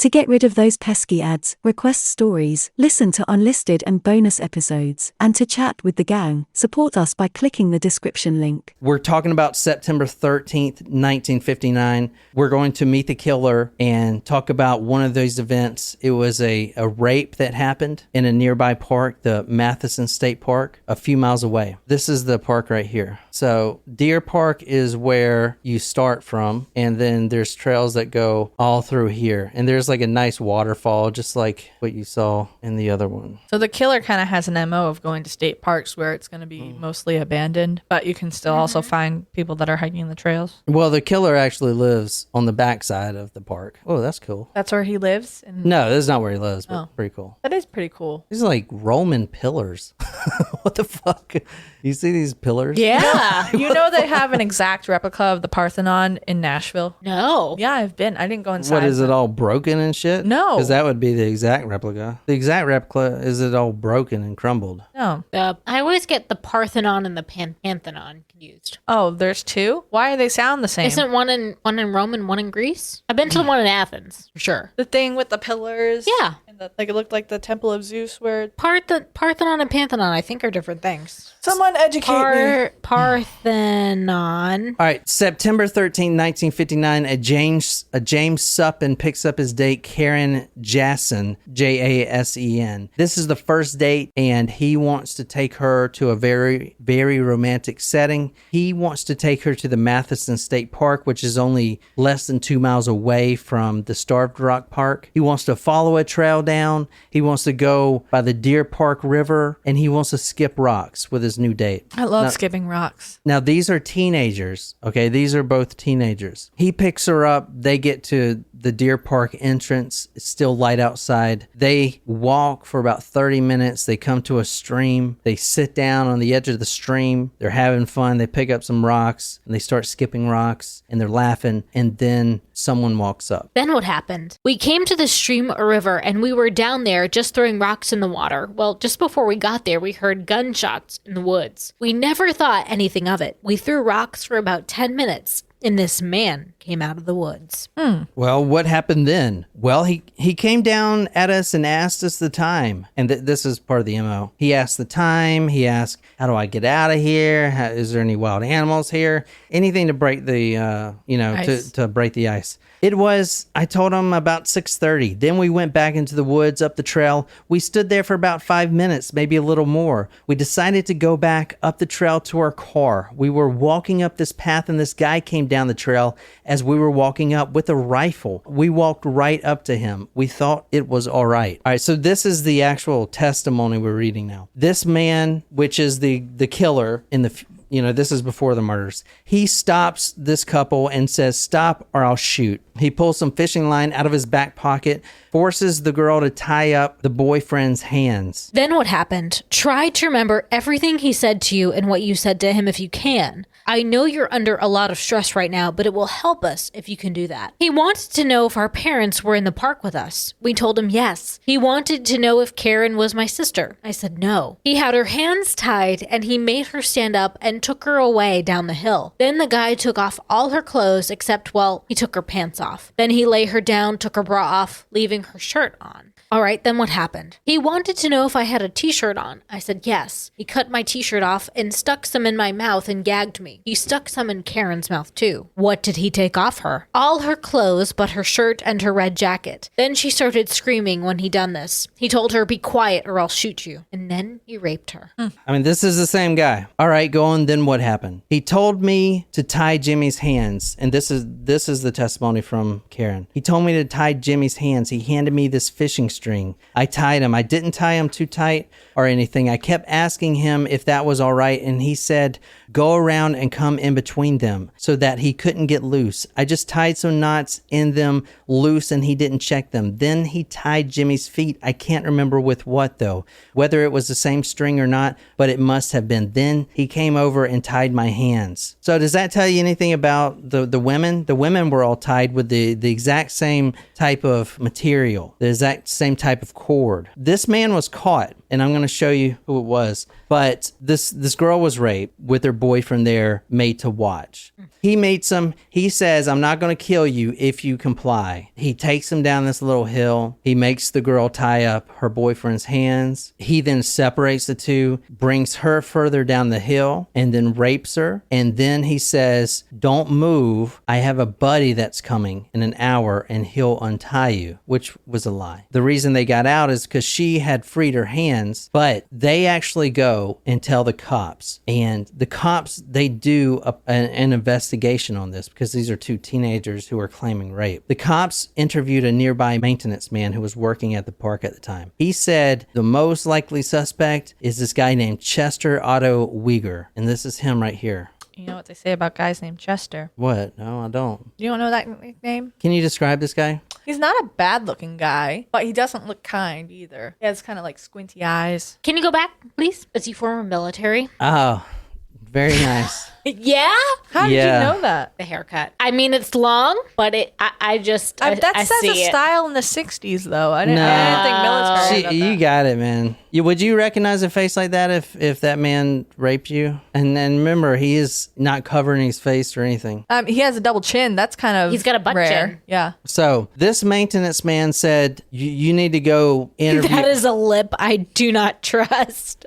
To get rid of those pesky ads, request stories, listen to unlisted and bonus episodes, and to chat with the gang, support us by clicking the description link. We're talking about September 13th, 1959. We're going to meet the killer and talk about one of those events. It was a rape that happened in a nearby park, the Matheson State Park, a few miles away. This is the park right here. So Deer Park is where you start from, and then there's trails that go all through here. And there's like a nice waterfall, just like what you saw in the other one. So the killer kind of has an MO of going to state parks where it's going to be mostly abandoned, but you can still also find people that are hiking the trails. Well, the killer actually lives on the backside of the park. Oh, that's cool. That's where he lives? No, this is not where he lives, but pretty cool. That is pretty cool. These are like Roman pillars. What the fuck? You see these pillars? Yeah. You know they have an exact replica of the Parthenon in Nashville? No. Yeah, I've been. I didn't go inside. What, is it all broken and shit? No. Because that would be the exact replica. The exact replica, is it all broken and crumbled? No. I always get the Parthenon and the Pantheon confused. Oh, there's two? Why do they sound the same? Isn't one in Rome and one in Greece? I've been to the one in Athens, for sure. The thing with the pillars? Yeah. And like it looked like the Temple of Zeus where... Parthenon and Pantheon, I think, are different things. Someone educate me. Parthenon. All right, September 13, 1959, a James Suppen picks up his date, Karen Jassen, Jasen. This is the first date, and he wants to take her to a very, very romantic setting. He wants to take her to the Matheson State Park, which is only less than 2 miles away from the Starved Rock Park. He wants to follow a trail down. He wants to go by the Deer Park River, and he wants to skip rocks with his new date. I love skipping rocks. Now, these are teenagers, okay? These are both teenagers. He picks her up. They get to the Deer Park entrance. It's still light outside. They walk for about 30 minutes. They come to a stream. They sit down on the edge of the stream. They're having fun. They pick up some rocks, and they start skipping rocks, and they're laughing, and then someone walks up. Then what happened? We came to the stream or river, and we were down there just throwing rocks in the water. Well, just before we got there, we heard gunshots in the woods. We never thought anything of it. We threw rocks for about 10 minutes. And this man came out of the woods. Well, what happened then? Well, he came down at us and asked us the time. And this is part of the MO. He asked the time. He asked, how do I get out of here? Is there any wild animals here? Anything to break the, to break the ice. It was, I told him about 6:30. Then we went back into the woods up the trail. We stood there for about 5 minutes, maybe a little more. We decided to go back up the trail to our car. We were walking up this path, and this guy came down the trail as we were walking up with a rifle. We walked right up to him. We thought it was all right. All right, so this is the actual testimony we're reading now. This man, which is the killer in the... this is before the murders. He stops this couple and says, stop or I'll shoot. He pulls some fishing line out of his back pocket, forces the girl to tie up the boyfriend's hands. Then what happened? Try to remember everything he said to you and what you said to him if you can. I know you're under a lot of stress right now, but it will help us if you can do that. He wanted to know if our parents were in the park with us. We told him yes. He wanted to know if Karen was my sister. I said no. He had her hands tied, and he made her stand up and took her away down the hill. Then the guy took off all her clothes except, he took her pants off. Then he lay her down, took her bra off, leaving her shirt on. All right, then what happened? He wanted to know if I had a t-shirt on. I said yes. He cut my t-shirt off and stuck some in my mouth and gagged me. He stuck some in Karen's mouth too. What did he take off her? All her clothes but her shirt and her red jacket. Then she started screaming when he done this. He told her, be quiet or I'll shoot you. And then he raped her. I mean, this is the same guy. All right, go on, then what happened? He told me to tie Jimmy's hands. And this is the testimony from Karen. He told me to tie Jimmy's hands. He handed me this fishing string. I tied him. I didn't tie him too tight or anything. I kept asking him if that was all right, and he said, go around and come in between them so that he couldn't get loose. I just tied some knots in them loose, and he didn't check them. Then he tied Jimmy's feet. I can't remember with what, though, whether it was the same string or not, but it must have been. Then he came over and tied my hands. So does that tell you anything about the women? The women were all tied with the exact same type of material, the exact same type of cord. This man was caught, and I'm going to show you who it was. But this girl was raped with her boyfriend there made to watch. He says, I'm not going to kill you if you comply. He takes him down this little hill. He makes the girl tie up her boyfriend's hands. He then separates the two, brings her further down the hill, and then rapes her. And then he says, don't move. I have a buddy that's coming in an hour and he'll untie you, which was a lie. The reason they got out is because she had freed her hands, but they actually go and tell the cops. And the cops, they do an investigation on this because these are two teenagers who are claiming rape. The cops interviewed a nearby maintenance man who was working at the park at the time. He said the most likely suspect is this guy named Chester Otto Weger. And this is him right here. You know what they say about guys named Chester? What? No, I don't. You don't know that nickname? Can you describe this guy? He's not a bad looking guy, but he doesn't look kind either. He has kind of like squinty eyes. Can you go back, please? Is he former military? Oh, very nice. Yeah? How did you know that? The haircut. I mean, it's long, but I That says a style in the 60s, though. I didn't think military. You got it, man. Would you recognize a face like that if that man raped you? And then remember, he is not covering his face or anything. He has a double chin. That's kind of He's got a butt rare. chin. Yeah. So this maintenance man said, you need to go interview. That is a lip I do not trust.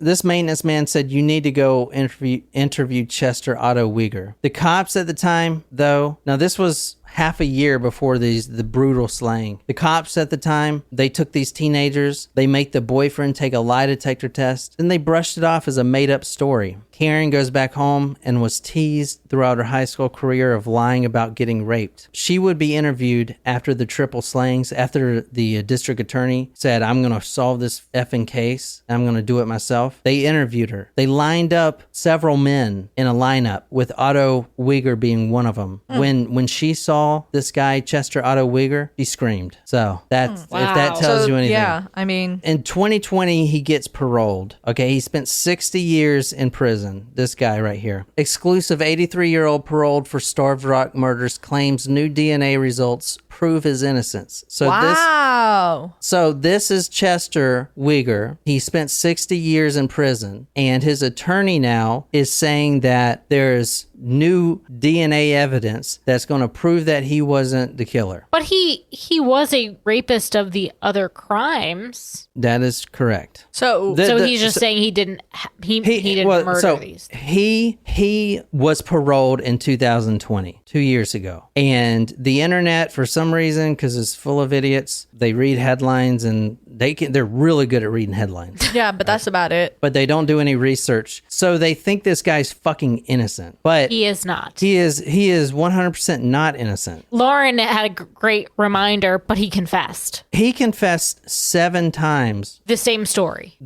This maintenance man said you need to go interview Chester Otto Weger. The cops at the time, though, now this was half a year before the brutal slaying. The cops at the time, they took these teenagers, they make the boyfriend take a lie detector test, then they brushed it off as a made-up story. Karen goes back home and was teased throughout her high school career of lying about getting raped. She would be interviewed after the triple slayings, after the district attorney said, I'm going to solve this effing case. I'm going to do it myself. They interviewed her. They lined up several men in a lineup, with Otto Weger being one of them. When she saw this guy, Chester Otto Weger, she screamed. So that's if that tells you anything. Yeah, I mean, in 2020, he gets paroled. Okay, he spent 60 years in prison. This guy right here. Exclusive 83-year-old paroled for Starved Rock murders claims new DNA results prove his innocence. So this is Chester Weger. He spent 60 years in prison, and his attorney now is saying that there's new DNA evidence that's going to prove that he wasn't the killer. But he was a rapist of the other crimes. That is correct. So he's just saying he didn't murder these. He was paroled in 2020, 2 years ago. And the internet, for some reason, because it's full of idiots, they read headlines and they're really good at reading headlines. Yeah, but that's about it. But they don't do any research. So they think this guy's fucking innocent. But he is not. He is 100% not innocent. Lauren had a great reminder, but he confessed. He confessed 7 times. The same story.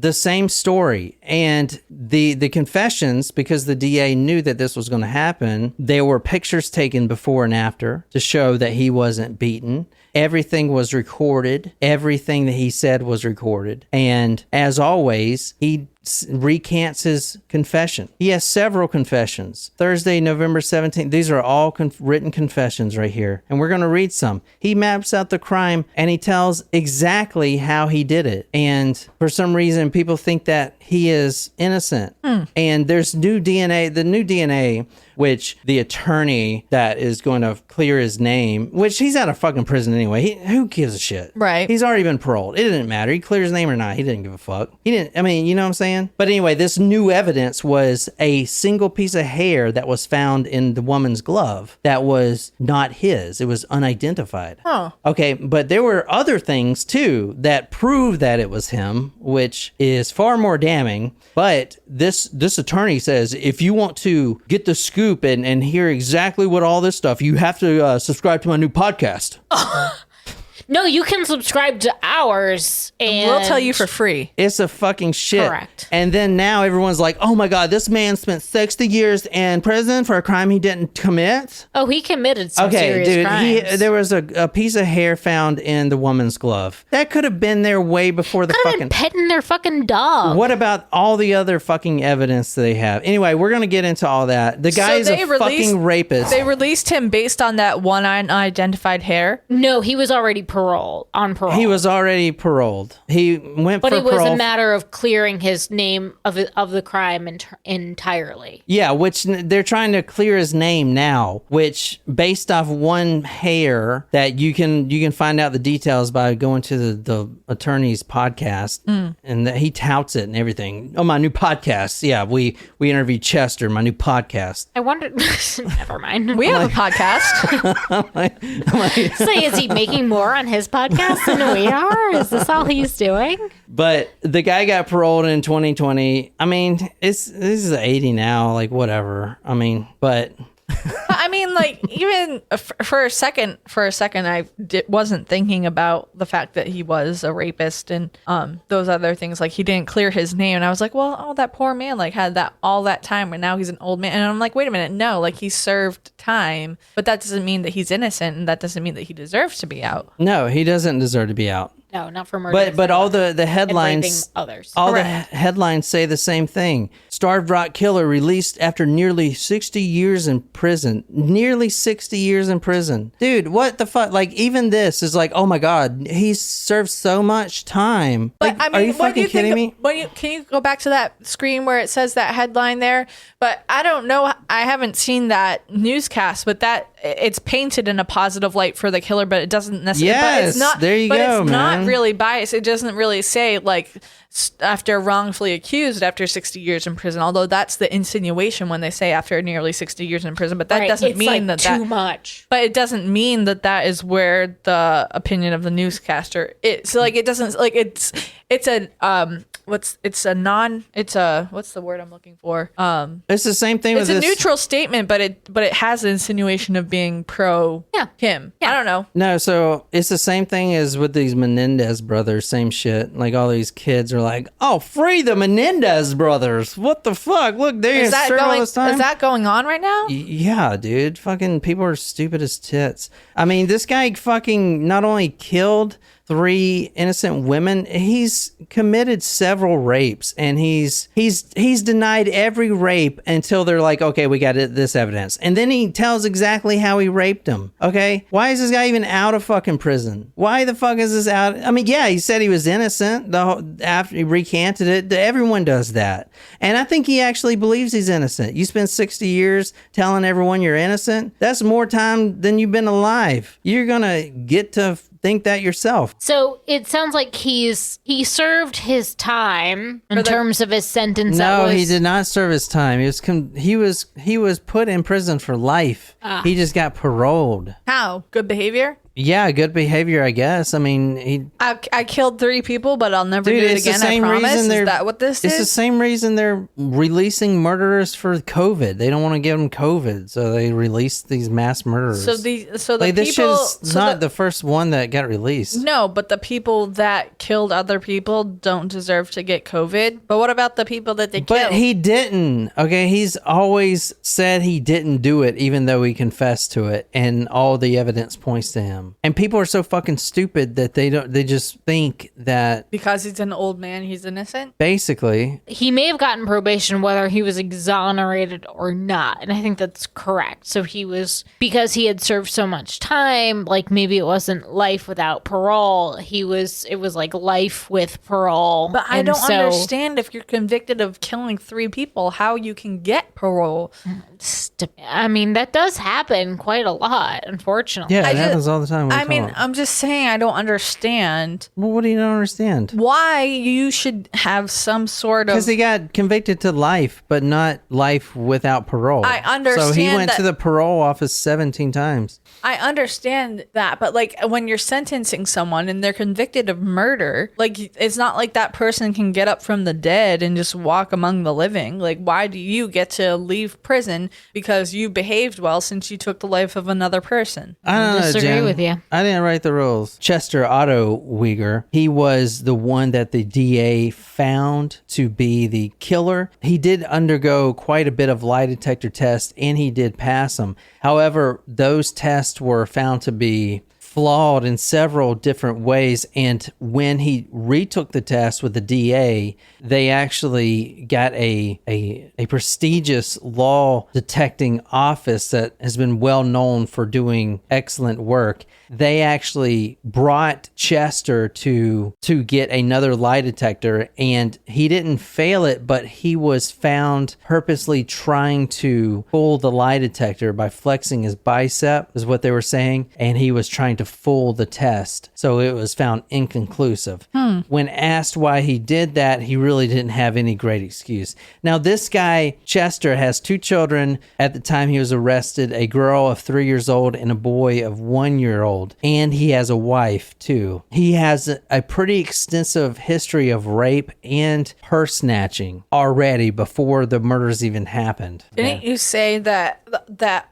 And the confessions, because the DA knew that this was going to happen, there were pictures taken before and after to show that he wasn't beaten. Everything was recorded. Everything that he said was recorded. And as always, he recants his confession. He has several confessions. Thursday, November 17th. These are all written confessions right here. And we're going to read some. He maps out the crime and he tells exactly how he did it. And for some reason, people think that he is innocent. And there's new DNA. The new DNA, which the attorney that is going to clear his name, which he's out of fucking prison anyway. Who gives a shit? Right. He's already been paroled. It didn't matter. He cleared his name or not. He didn't give a fuck. He didn't. I mean, you know what I'm saying? But anyway, this new evidence was a single piece of hair that was found in the woman's glove that was not his. It was unidentified. Huh. Okay, but there were other things too that proved that it was him, which is far more damning. But this attorney says, if you want to get the scoop and hear exactly what all this stuff, you have to subscribe to my new podcast. No, you can subscribe to ours and we'll tell you for free. It's a fucking shit. Correct. And then now everyone's like, oh my God, this man spent 60 years in prison for a crime he didn't commit. Oh, he committed some serious crimes. There was a piece of hair found in the woman's glove. That could have been there way before the fucking... petting their fucking dog. What about all the other fucking evidence that they have? Anyway, we're going to get into all that. The guy is fucking rapist. They released him based on that one unidentified hair? No, he was already parole, on parole. He was already paroled. He went but for it was parole. a matter of clearing his name of the crime entirely. Yeah, which they're trying to clear his name now, which based off one hair that you can find out the details by going to the attorney's podcast, and that he touts it and everything. Oh, my new podcast. Yeah, we interviewed Chester, my new podcast. I wondered. Never mind. We have a podcast. Say, is he making more on his podcast than we are? Is this all he's doing? But the guy got paroled in 2020. I mean, this is 80 now, like whatever. I mean, but I mean, like, even for a second, I wasn't thinking about the fact that he was a rapist and those other things. Like, he didn't clear his name, and I was like, well, oh, that poor man, like, had that all that time, and now he's an old man. And I'm like, wait a minute, no, like, he served time, but that doesn't mean that he's innocent, and that doesn't mean that he deserves to be out. no, he doesn't deserve to be out. No, not for murder. But all the headlines, others. all Correct. the headlines say the same thing. Starved rock killer released after nearly 60 years in prison. Nearly 60 years in prison. Dude, what the fuck? Like, even this is like, oh my God, he's served so much time. But Like, I mean, are you fucking kidding me? Can you go back to that screen where it says that headline there? But I don't know. I haven't seen that newscast, but that it's painted in a positive light for the killer, but it doesn't necessarily. Yes, but it's not, there you but go, it's not man. really biased. It doesn't really say like after wrongfully accused after 60 years in prison. Although that's the insinuation when they say after nearly 60 years in prison, but that doesn't it's mean like that too much. But it doesn't mean that that is where the opinion of the newscaster is. So like it doesn't like it's a what's the word I'm looking for? It's the same thing It's with a this. neutral statement, but it has an insinuation of being pro him. I don't know. No, so it's the same thing as with these Menendez brothers, same shit. Like all these kids are like, oh, free the Menendez brothers. What the fuck? Look, they're Is that served all going? this time. Is that going on right now? Yeah, dude. Fucking people are stupid as tits. I mean, this guy fucking not only killed 3 innocent women, he's committed several rapes, and he's denied every rape until they're like, okay, we got this evidence, and then he tells exactly how he raped them. Okay, why is this guy even out of fucking prison? Why the fuck is this out? I mean, yeah, he said he was innocent after he recanted it. Everyone does that, and I think he actually believes he's innocent. You spend 60 years telling everyone you're innocent. That's more time than you've been alive. You're gonna get to think that yourself. So it sounds like he served his time in terms of his sentence. No, he did not serve his time. He was put in prison for life. He just got paroled. How? Good behavior? Yeah, good behavior, I guess. I mean, I killed 3 people, but I'll never do it it's the again. I same promise. reason Is that what this It's is? the same reason they're releasing murderers for COVID. They don't want to give them COVID, so they release these mass murderers. So the like, this people. shit is not the first one that got released. No, but the people that killed other people don't deserve to get COVID. But what about the people that they killed? But he didn't. Okay, he's always said he didn't do it, even though he confessed to it, and all the evidence points to him. And people are so fucking stupid that they just think that Because he's an old man, he's innocent? basically. He may have gotten probation whether he was exonerated or not, and I think that's correct. So he was, because he had served so much time, like maybe it wasn't life without parole. It was like life with parole. But I And don't so- understand if you're convicted of killing 3 people, how you can get parole. I mean, that does happen quite a lot, unfortunately. Yeah, it just- happens all the time. What are you talking about? I'm just saying I don't understand Well, what do you not understand? why you should have some sort of... Because he got convicted to life, but not life without parole. I understand So he went that- to the parole office 17 times. I understand that, but like when you're sentencing someone and they're convicted of murder, like it's not like that person can get up from the dead and just walk among the living. Like, why do you get to leave prison because you behaved well since you took the life of another person? I don't know, disagree Jen. with you. I didn't write the rules. Chester Otto Weger, he was the one that the DA found to be the killer. He did undergo quite a bit of lie detector tests, and he did pass them. However, those tests were found to be flawed in several different ways. And when he retook the test with the DA, they actually got a prestigious law detecting office that has been well known for doing excellent work. They actually brought Chester to get another lie detector, and he didn't fail it, but he was found purposely trying to fool the lie detector by flexing his bicep, is what they were saying, and he was trying to fool the test. So it was found inconclusive. When asked why he did that, he really didn't have any great excuse. Now, this guy, Chester, has 2 children at the time he was arrested, a girl of 3 years old and a boy of 1 year old. And he has a wife too. He has a pretty extensive history of rape and purse snatching already before the murders even happened. Didn't you say that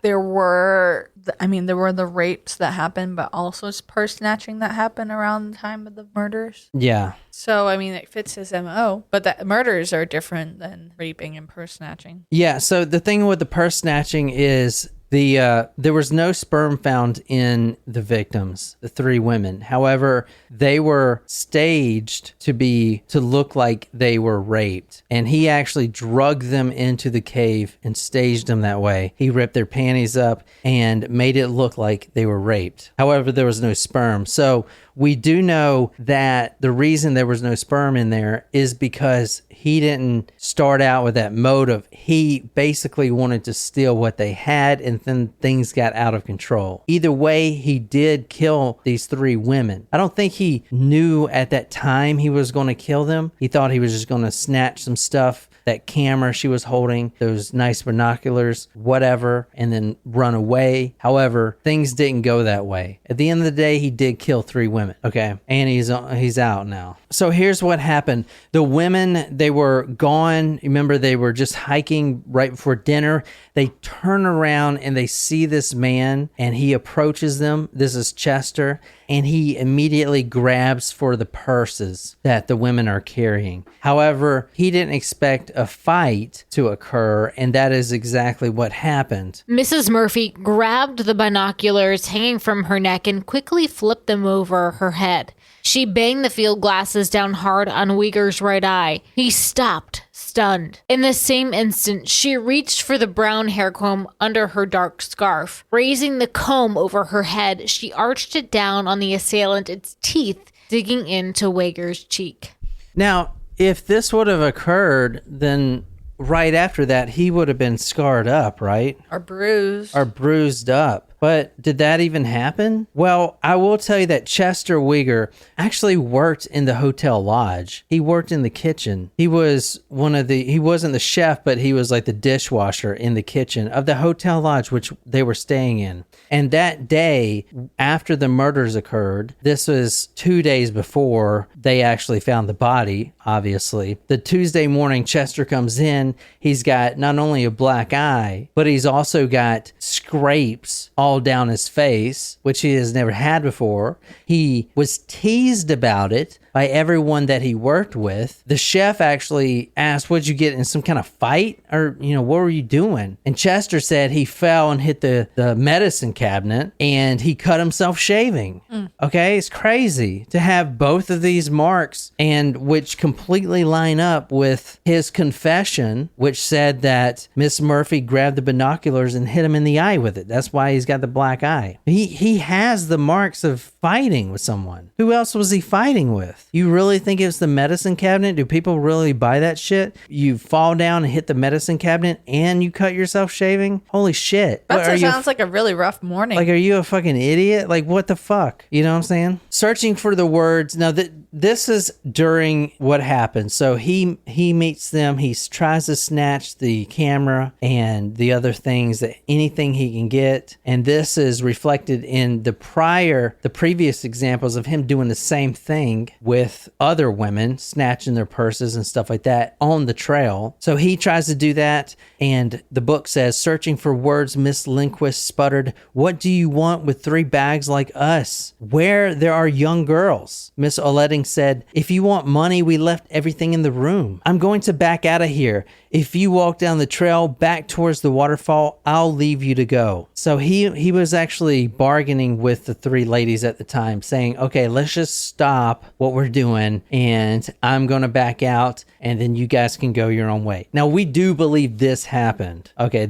there were the rapes that happened, but also purse snatching that happened around the time of the murders? Yeah. So, it fits his MO, but the murders are different than raping and purse snatching. Yeah, so the thing with the purse snatching is there was no sperm found in the victims, the 3 women. However, they were staged to look like they were raped. And he actually drugged them into the cave and staged them that way. He ripped their panties up and made it look like they were raped. However, there was no sperm. So we do know that the reason there was no sperm in there is because he didn't start out with that motive. He basically wanted to steal what they had, and then things got out of control. Either way, he did kill these 3 women. I don't think he knew at that time he was going to kill them. He thought he was just going to snatch some stuff, that camera she was holding, those nice binoculars, whatever, and then run away. However, things didn't go that way. At the end of the day, he did kill 3 women, okay? And he's out now. So here's what happened. The women, they were gone. Remember, they were just hiking right before dinner. They turn around and they see this man, and he approaches them. This is Chester, and he immediately grabs for the purses that the women are carrying. However, he didn't expect a fight to occur, and that is exactly what happened. Mrs. Murphy grabbed the binoculars hanging from her neck and quickly flipped them over her head. She banged the field glasses down hard on Weger's right eye. He stopped, stunned. In the same instant, she reached for the brown hair comb under her dark scarf. Raising the comb over her head, she arched it down on the assailant, its teeth digging into Weger's cheek. Now, if this would have occurred, then right after that, he would have been scarred up, right? Or bruised. Or bruised up. But did that even happen? Well, I will tell you that Chester Weger actually worked in the hotel lodge. He worked in the kitchen. He was he wasn't the chef, but he was like the dishwasher in the kitchen of the hotel lodge, which they were staying in. And that day, after the murders occurred, this was 2 days before they actually found the body, obviously. The Tuesday morning, Chester comes in. He's got not only a black eye, but he's also got scrapes all down his face, which he has never had before. He was teased about it by everyone that he worked with. The chef actually asked, "What'd you get in some kind of fight? Or, what were you doing?" And Chester said he fell and hit the medicine cabinet and he cut himself shaving. Okay, it's crazy to have both of these marks, and which completely line up with his confession, which said that Miss Murphy grabbed the binoculars and hit him in the eye with it. That's why he's got the black eye. He has the marks of fighting with someone. Who else was he fighting with? You really think it was the medicine cabinet? Do people really buy that shit? You fall down and hit the medicine cabinet and you cut yourself shaving? Holy shit. That sounds like a really rough morning. Like, are you a fucking idiot? Like, what the fuck? You know what I'm saying? Searching for the words. Now, this is during what happened. So he meets them. He tries to snatch the camera and the other things, anything he can get. And this is reflected in the previous examples of him doing the same thing with other women, snatching their purses and stuff like that on the trail. So he tries to do that. And the book says, searching for words, Miss Lindquist sputtered, "What do you want with 3 bags like us? Where there are young girls." Miss Oetting said, "If you want money, we left everything in the room. I'm going to back out of here. if you walk down the trail back towards the waterfall, I'll leave you to go. So he was actually bargaining with the three ladies at the time, saying, okay, let's just stop what we're doing and I'm going to back out and then you guys can go your own way. Now, we do believe this happened. Okay,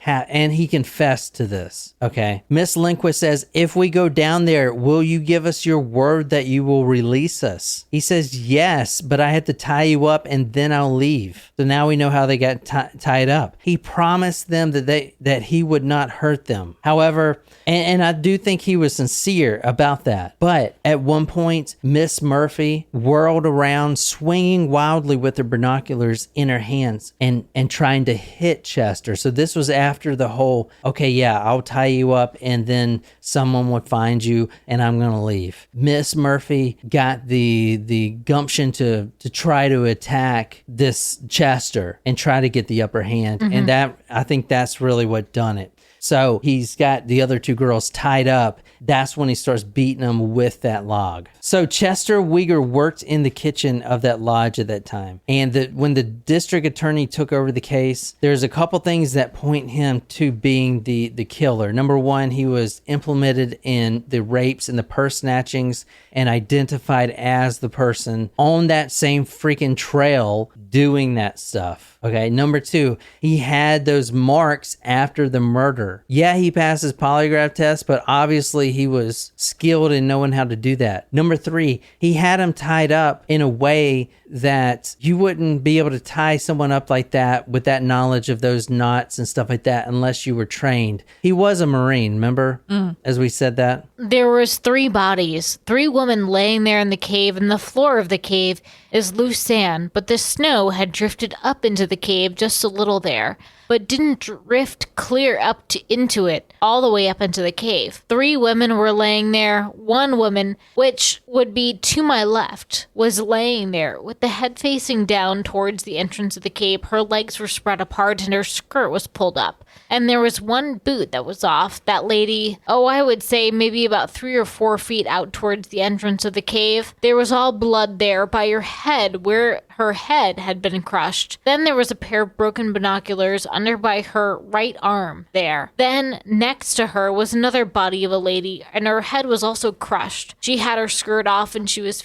and he confessed to this. Okay. Miss Lindquist says, if we go down there, will you give us your word that you will release us? He says, yes, but I had to tie you up and then I'll leave. So now we know how they got tied up. He promised them that he would not hurt them. However, and I do think he was sincere about that. But at one point, Miss Murphy whirled around, swinging wildly with her binoculars in her hands and trying to hit Chester. So this was after the whole, okay, yeah, I'll tie you up and then someone would find you and I'm going to leave. Miss Murphy got the gumption to try to attack this Chester and try to get the upper hand. And that, I think that's really what done it. So he's got the other two girls tied up. That's when he starts beating them with that log. So Chester Weger worked in the kitchen of that lodge at that time. And when the district attorney took over the case, there's a couple things that point him to being the killer. Number one, he was implemented in the rapes and the purse snatchings and identified as the person on that same freaking trail doing that stuff. Okay. Number two, he had those marks after the murder. Yeah, he passed his polygraph test, but obviously he was skilled in knowing how to do that. Number three, he had him tied up in a way that you wouldn't be able to tie someone up like that with that knowledge of those knots and stuff like that unless you were trained. He was a Marine, remember? As we said that. There was 3 bodies, 3 women laying there in the cave, and the floor of the cave is loose sand, but the snow had drifted up into the cave just a little there, but didn't drift clear up into it, all the way up into the cave. 3 women were laying there. 1 woman, which would be to my left, was laying there with the head facing down towards the entrance of the cave. Her legs were spread apart and her skirt was pulled up. And there was 1 boot that was off. That lady, I would say maybe about 3 or 4 feet out towards the entrance of the cave. There was all blood there by her head, where her head had been crushed. Then there was a pair of broken binoculars under by her right arm there. Then next to her was another body of a lady, and her head was also crushed. She had her skirt off and she was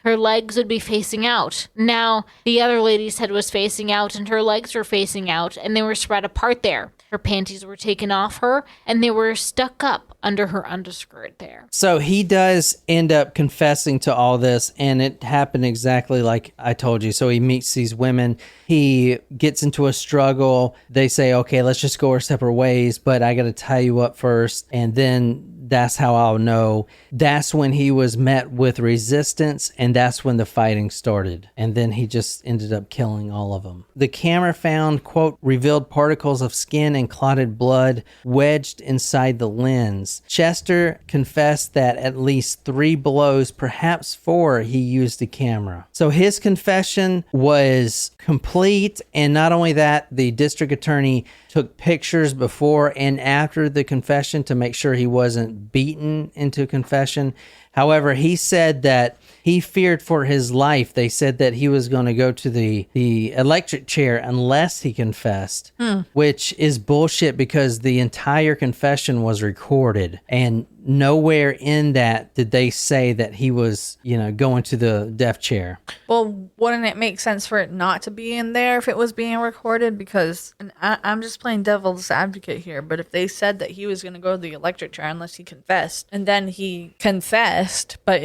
her legs would be facing out. Now, the other lady's head was facing out and her legs were facing out, and they were spread apart there. Her panties were taken off her, and they were stuck up under her underskirt there. So he does end up confessing to all this, and it happened exactly like I told you. So he meets these women. He gets into a struggle. They say, okay, let's just go our separate ways, but I got to tie you up first. And then that's how I'll know. That's when he was met with resistance, and that's when the fighting started. And then he just ended up killing all of them. The camera found, quote, revealed particles of skin and clotted blood wedged inside the lens. Chester confessed that at least 3 blows, perhaps 4, he used a camera. So his confession was complete, and not only that, the district attorney took pictures before and after the confession to make sure he wasn't beaten into confession. However, he said that he feared for his life. They said that he was going to go to the electric chair unless he confessed, which is bullshit because the entire confession was recorded, and nowhere in that did they say that he was, going to the death chair. Well, wouldn't it make sense for it not to be in there if it was being recorded? Because, and I'm just playing devil's advocate here, but if they said that he was going to go to the electric chair unless he confessed, and then he confessed, but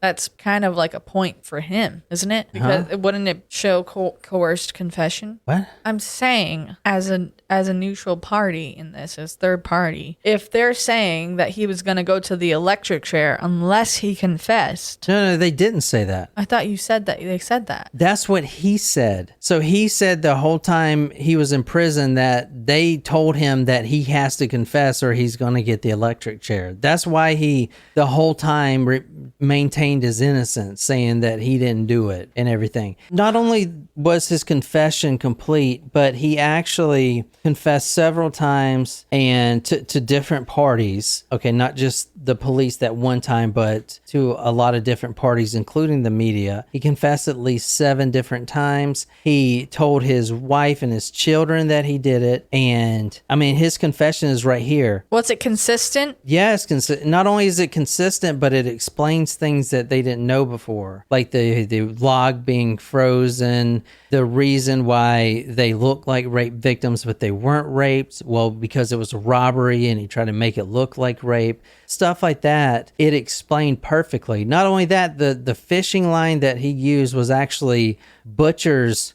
that's kind of like a point for him, isn't it? Because wouldn't it show coerced confession? What? I'm saying as a neutral party in this, as third party, if they're saying that he was going to go to the electric chair unless he confessed. No, they didn't say that. I thought you said that. They said that. That's what he said. So he said the whole time he was in prison that they told him that he has to confess or he's going to get the electric chair. That's why he, the whole time, maintained his innocence, saying that he didn't do it and everything. Not only was his confession complete, but he actually confessed several times and to different parties. parties. Okay, not just the police that one time, but to a lot of different parties, including the media. He confessed at least 7 different times. He told his wife and his children that he did it. And I mean, his confession is right here. Was it consistent? Yes, not only is it consistent, but it explains things that they didn't know before, like the log being frozen, the reason why they look like rape victims, but they weren't raped. Well, because it was a robbery and he tried to make it look like rape. Stuff like that. It explained perfectly. Not only that, the fishing line that he used was actually butcher's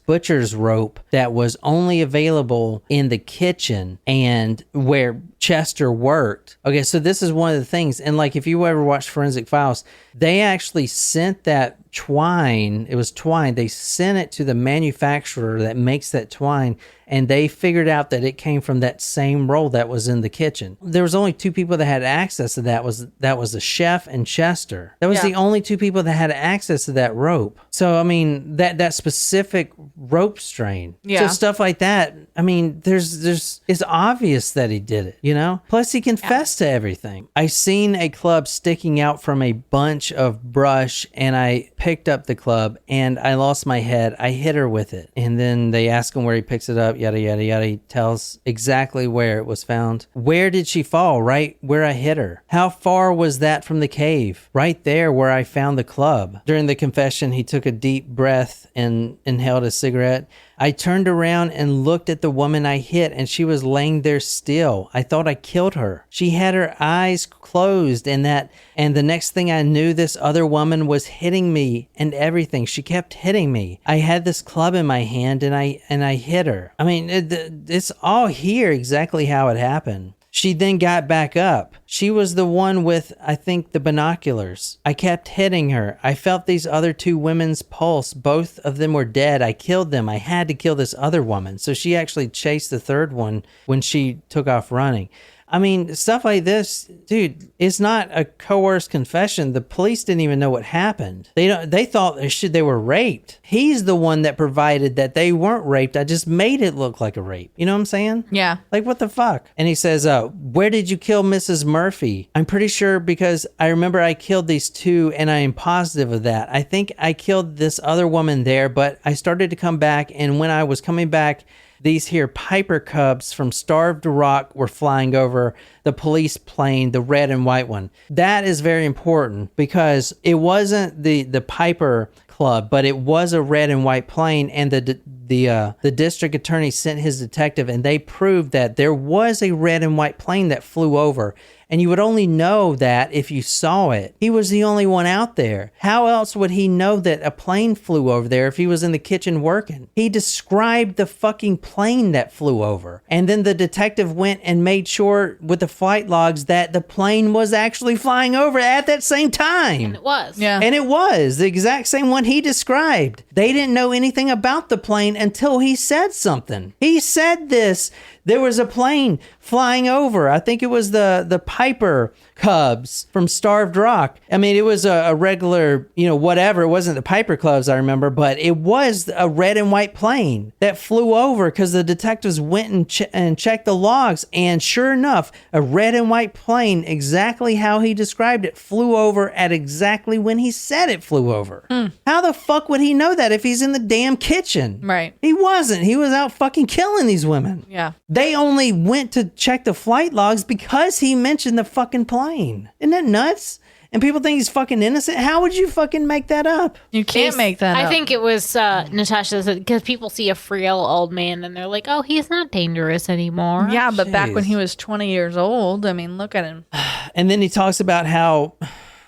rope that was only available in the kitchen and where Chester worked. Okay, so this is one of the things. And like, if you ever watched Forensic Files, they actually sent that twine. It was twine. They sent it to the manufacturer that makes that twine, and they figured out that it came from that same roll that was in the kitchen. There was only 2 people that had access to that. That was the chef and Chester. That was the only 2 people that had access to that rope. So I mean, that specific rope strain. Yeah. So stuff like that. I mean, there's it's obvious that he did it, you know? Plus he confessed to everything. I seen a club sticking out from a bunch of brush, and I picked up the club and I lost my head. I hit her with it. And then they ask him where he picks it up, yada, yada, yada. He tells exactly where it was found. Where did she fall? Right where I hit her. How far was that from the cave? Right there where I found the club. During the confession, he took a deep breath and inhaled a cigarette. I turned around and looked at the woman I hit, and she was laying there still. I thought I killed her. She had her eyes closed, and the next thing I knew, this other woman was hitting me and everything. She kept hitting me. I had this club in my hand, and I hit her. I mean, it's all here exactly how it happened. She then got back up. She was the one with, I think, the binoculars. I kept hitting her. I felt these other 2 women's pulse. Both of them were dead. I killed them. I had to kill this other woman. So she actually chased the 3rd one when she took off running. I mean, stuff like this, dude, it's not a coerced confession. The police didn't even know what happened. They thought they were raped. He's the one that provided that they weren't raped. I just made it look like a rape. You know what I'm saying? Yeah. Like, what the fuck? And he says, where did you kill Mrs. Murphy? I'm pretty sure, because I remember I killed these 2 and I am positive of that. I think I killed this other woman there, but I started to come back, and when I was coming back, these here Piper Cubs from Starved Rock were flying over the police plane, the red and white one. That is very important, because it wasn't the Piper Club, but it was a red and white plane, and the district attorney sent his detective, and they proved that there was a red and white plane that flew over. And you would only know that if you saw it. He was the only one out there. How else would he know that a plane flew over there if he was in the kitchen working? He described the fucking plane that flew over. And then the detective went and made sure with the flight logs that the plane was actually flying over at that same time. And it was. Yeah. And it was the exact same one he described. They didn't know anything about the plane until he said something. He said this. There was a plane flying over. I think it was the Piper Cubs from Starved Rock. I mean, it was a regular, whatever. It wasn't the Piper Cubs, I remember, but it was a red and white plane that flew over, because the detectives went and checked the logs. And sure enough, a red and white plane, exactly how he described it, flew over at exactly when he said it flew over. How the fuck would he know that if he's in the damn kitchen? Right. He wasn't. He was out fucking killing these women. Yeah. They only went to check the flight logs because he mentioned the fucking plane. Isn't that nuts? And people think he's fucking innocent. How would you fucking make that up? You can't make that up. I think it was Natasha said, because people see a frail old man and they're like, oh, he's not dangerous anymore. Yeah, but back when Jeez. he was 20 years old, I mean, look at him. And then he talks about how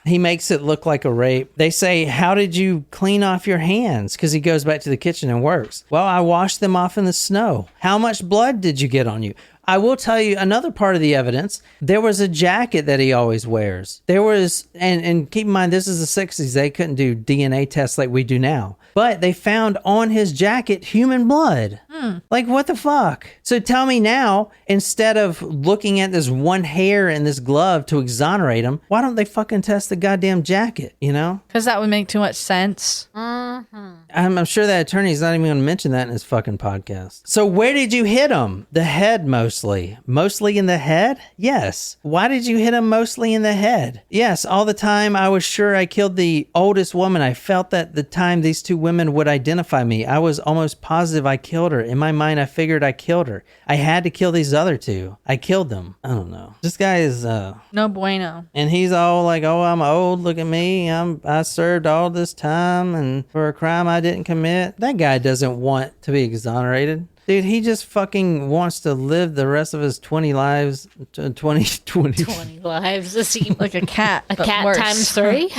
he makes it look like a rape. They say, how did you clean off your hands? Because he goes back to the kitchen and works. Well, I washed them off in the snow. How much blood did you get on you? I will tell you another part of the evidence. There was a jacket that he always wears. There was, and keep in mind, this is the 60s. They couldn't do DNA tests like we do now. But they found on his jacket human blood. Like, what the fuck? So tell me now, instead of looking at this one hair in this glove to exonerate him, why don't they fucking test the goddamn jacket, Because that would make too much sense. I'm sure that attorney's not even going to mention that in his fucking podcast. So where did you hit him? The head mostly. mostly? Mostly in the head? Yes. Why did you hit him mostly in the head? Yes, all the time I was sure I killed the oldest woman. I felt that the time these two women would identify me. I was almost positive I killed her. In my mind, I figured I killed her. I had to kill these other two. I killed them. I don't know. This guy is no bueno. and he's all like, "Oh, I'm old. Look at me. I served all this time and for a crime I didn't commit." That guy doesn't want to be exonerated. Dude, he just fucking wants to live the rest of his 20 lives, 20 lives. This seems Like a cat. a but cat worse. times 3.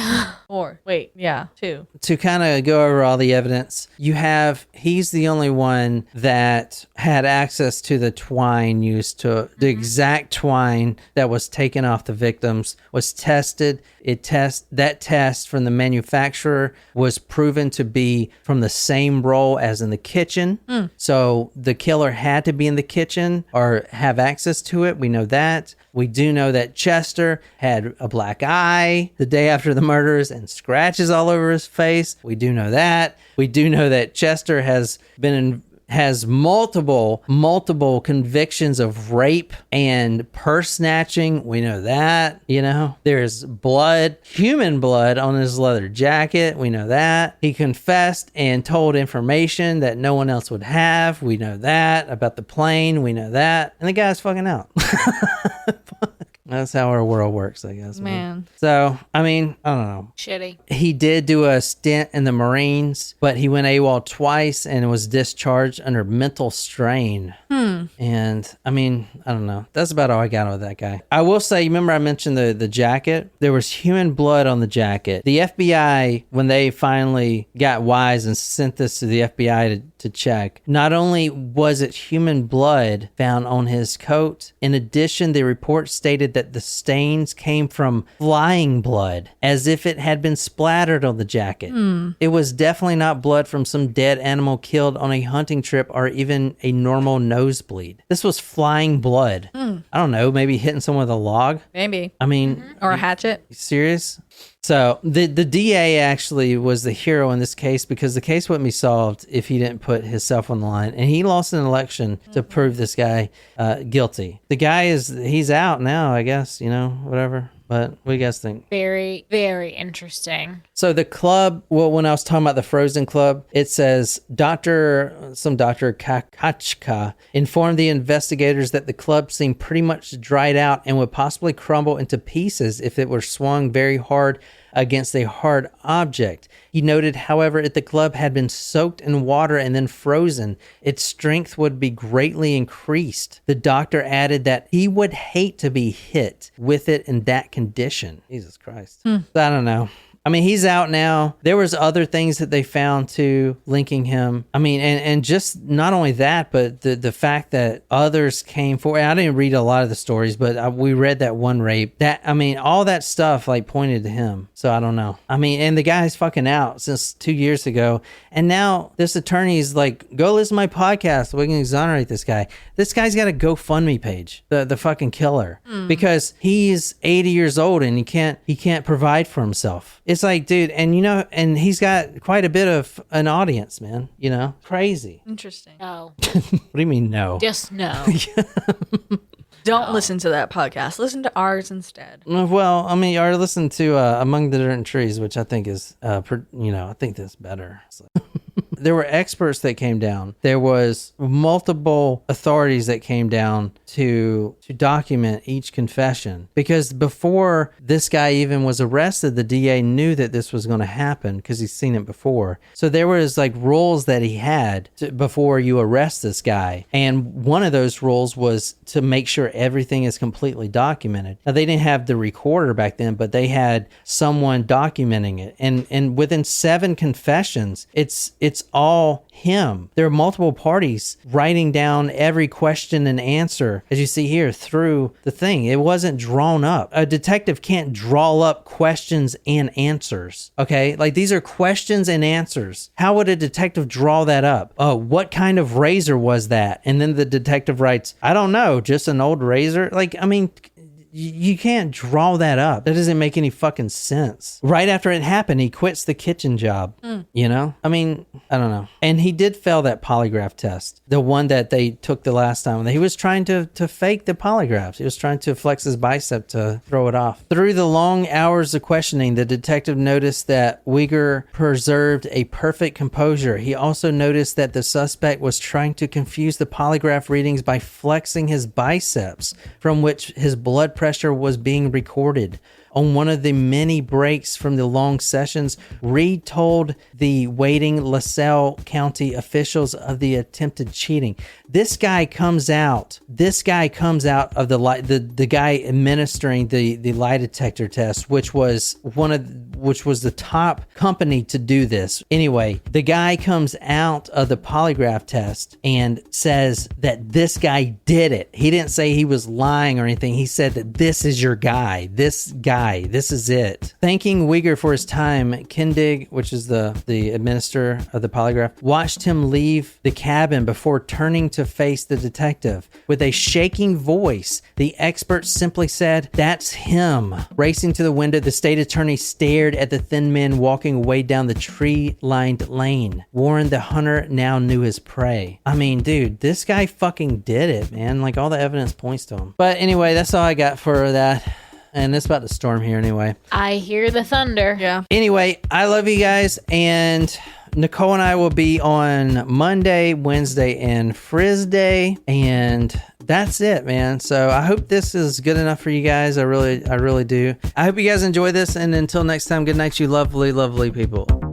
Or, wait, yeah, 2. To kind of go over all the evidence, he's the only one that had access to the twine used to, the exact twine that was taken off the victims was tested. That test from the manufacturer was proven to be from the same roll as in the kitchen. So the killer had to be in the kitchen or have access to it. We know that. We do know that Chester had a black eye the day after the murders and scratches all over his face. We do know that. We do know that Chester has multiple convictions of rape and purse snatching. We know that, there's blood, human blood on his leather jacket. We know that. He confessed and told information that no one else would have. We know that about the plane. We know that. And the guy's fucking out. That's how our world works, I guess. Man. So, I don't know. shitty. He did do a stint in the Marines, but he went AWOL twice and was discharged under mental strain. And, I don't know. That's about all I got with that guy. I will say, remember I mentioned the jacket? There was human blood on the jacket. The FBI, when they finally got wise and sent this to the FBI to check, not only was it human blood found on his coat, in addition, the report stated that the stains came from flying blood, as if it had been splattered on the jacket. It was definitely not blood from some dead animal killed on a hunting trip or even a normal nosebleed. This was flying blood. I don't know, maybe hitting someone with a log? Maybe. Or a hatchet. You serious? So the DA actually was the hero in this case because the case wouldn't be solved if he didn't put himself on the line. And he lost an election to prove this guy guilty. The guy he's out now, I guess, whatever. But what do you guys think? Very, very interesting. So the club, when I was talking about the Frozen Club, it says Dr. Kakachka informed the investigators that the club seemed pretty much dried out and would possibly crumble into pieces if it were swung very hard against a hard object. He noted, however, if the club had been soaked in water and then frozen, its strength would be greatly increased. The doctor added that he would hate to be hit with it in that condition. Jesus Christ. I don't know. He's out now. There was other things that they found too, linking him. And just not only that, but the fact that others came forward. I didn't read a lot of the stories, but we read that one rape. All that stuff pointed to him. So I don't know. And the guy's fucking out since 2 years ago. And now this attorney's like, go listen to my podcast so we can exonerate this guy. This guy's got a GoFundMe page, the fucking killer, because he's 80 years old and he can't provide for himself. It's like, dude, and he's got quite a bit of an audience, man, crazy. Interesting. No. What do you mean, no? Just no. Don't listen to that podcast. Listen to ours instead. Well, or listen to Among the Different Trees, which I think is, I think that's better. So. There were experts that came down. There was multiple authorities that came down to document each confession. Because before this guy even was arrested, the DA knew that this was going to happen because he's seen it before. So there was rules that he had before you arrest this guy. And one of those rules was to make sure everything is completely documented. Now, they didn't have the recorder back then, but they had someone documenting it. And within 7 confessions, it's all him. There are multiple parties writing down every question and answer, as you see here, through the thing. It wasn't drawn up. A detective can't draw up questions and answers. Okay? These are questions and answers. How would a detective draw that up? Oh, what kind of razor was that? And then the detective writes, I don't know, just an old razor. you can't draw that up. That doesn't make any fucking sense. Right after it happened, he quits the kitchen job. You know? I mean, I don't know. And he did fail that polygraph test. The one that they took the last time. He was trying to fake the polygraphs. He was trying to flex his bicep to throw it off. Through the long hours of questioning, the detective noticed that Weger preserved a perfect composure. He also noticed that the suspect was trying to confuse the polygraph readings by flexing his biceps, from which his blood pressure was being recorded. On one of the many breaks from the long sessions, Reed told the waiting LaSalle County officials of the attempted cheating. This guy comes out of the guy administering the lie detector test, which was the top company to do this. Anyway, the guy comes out of the polygraph test and says that this guy did it. He didn't say he was lying or anything. He said that this is your guy. This is it. Thanking Weger for his time, Kindig, which is the administrator of the polygraph, watched him leave the cabin before turning to face the detective. With a shaking voice, the expert simply said, "That's him." Racing to the window, the state attorney stared at the thin man walking away down the tree-lined lane. Warren the hunter now knew his prey. I mean, dude, this guy fucking did it, man. Like, all the evidence points to him. But anyway, that's all I got for that. And it's about to storm here anyway. I hear the thunder. Yeah. Anyway, I love you guys. And Nicole and I will be on Monday, Wednesday, and Friday. And that's it, man. So I hope this is good enough for you guys. I really do. I hope you guys enjoy this. And until next time, good night, you lovely, lovely people.